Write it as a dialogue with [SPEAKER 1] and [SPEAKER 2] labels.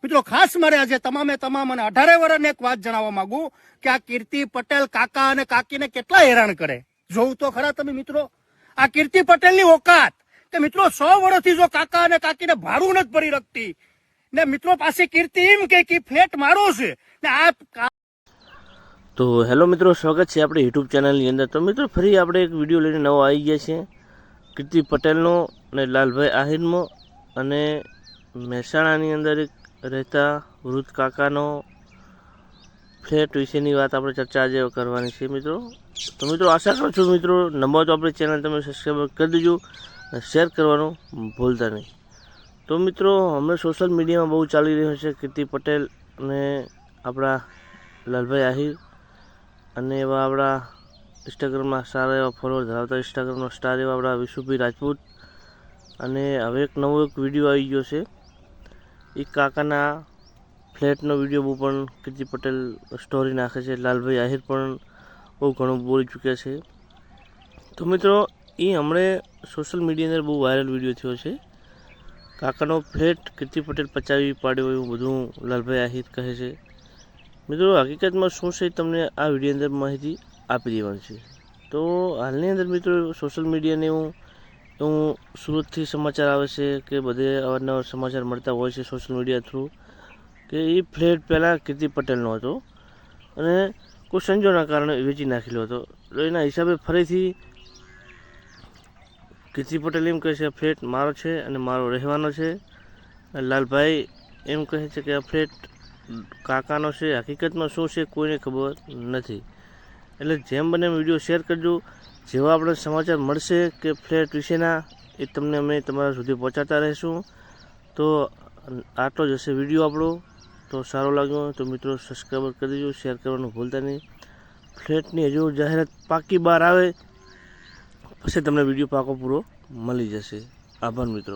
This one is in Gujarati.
[SPEAKER 1] મિત્રો ખાસ મારે આજે તમામ અને 18 વર્ષને એક વાત જણાવવા માંગુ કે આ કીર્તિ પટેલ કાકા અને કાકીને કેટલા હેરાન કરે. જોવું તો ખરા તમે મિત્રો, આ કીર્તિ પટેલની ઓકાત કે મિત્રો 100 વર્ષથી જો કાકા અને કાકીને ભાડું નથી ભરી શકતી ને મિત્રો પાસે કીર્તિ એમ કે ફ્લેટ મારો છે ને આ.
[SPEAKER 2] તો હેલો મિત્રો, સ્વાગત છે આપણે યુટ્યુબ ચેનલની અંદર. તો મિત્રો ફરી આપણે એક વિડીયો લઈને નવો આવી ગયા છે કીર્તિ પટેલનો અને લાલભાઈ આહિરનો અને મહેસાણાની અંદર એક રહેતા વૃદ્ધ કાકાનો ફ્લેટ વિશેની વાત આપણે ચર્ચા આજે કરવાની છે મિત્રો. તો મિત્રો આશા કરું છું મિત્રો નંબર તો આપણી ચેનલ તમે સબસ્ક્રાઈબ કરી દેજો અને શેર કરવાનું ભૂલતા નહીં. તો મિત્રો હમણાં સોશિયલ મીડિયામાં બહુ ચાલી રહ્યો છે કીર્તિ પટેલ અને આપણા લાલભાઈ આહિર અને એવા આપણા ઇન્સ્ટાગ્રામમાં સારા એવા ફોલોઅર ધરાવતા ઇન્સ્ટાગ્રામનો સ્ટાર એવા આપણા વિશુભાઈ રાજપૂત. અને હવે એક નવો વિડીયો આવી ગયો છે એ કાકાના ફ્લેટનો વિડીયો બહુ પણ કીર્તિ પટેલ સ્ટોરી નાખે છે. લાલભાઈ આહિર પણ બહુ ઘણું બોલી ચૂક્યા છે. તો મિત્રો એ હમણે સોશિયલ મીડિયા અંદર બહુ વાયરલ વિડીયો થયો છે. કાકાનો ફ્લેટ કીર્તિ પટેલ પચાવી પાડ્યો એવું બધું લાલભાઈ આહિર કહે છે. મિત્રો હકીકતમાં શું છે તમને આ વિડીયો અંદર માહિતી આપી દેવાની છે. તો હાલની અંદર મિત્રો સોશિયલ મીડિયાને એવું સુરતથી સમાચાર આવે છે કે બધે અવારનવાર સમાચાર મળતા હોય છે સોશિયલ મીડિયા થ્રુ કે એ ફ્લેટ પહેલાં કીર્તિ પટેલનો હતો અને કોઈ સંજોગોના કારણે વેચી નાખેલો હતો. તો એના હિસાબે ફરીથી કીર્તિ પટેલ એમ કહે છે ફ્લેટ મારો છે અને મારો રહેવાનો છે. લાલભાઈ એમ કહે છે કે આ ફ્લેટ કાકાનો છે. હકીકતમાં શું છે કોઈને ખબર નથી. એટલે જેમ બને એમ વિડીયો શેર કરજો. જેવા આપણે સમાચાર મળશે કે ફ્લેટ વિશેના એ તમને અમે તમારા સુધી પહોંચાડતા રહીશું. તો આટલો જ હશે વિડીયો આપણો. તો સારો લાગ્યો તો મિત્રો સબસ્ક્રાઈબ કરી દેજો, શેર કરવાનું ભૂલતા નહીં. ફ્લેટની હજુ જાહેરાત પાકી બહાર આવે પછી તમને વિડીયો પાકો પૂરો મળી જશે. આભાર મિત્રો.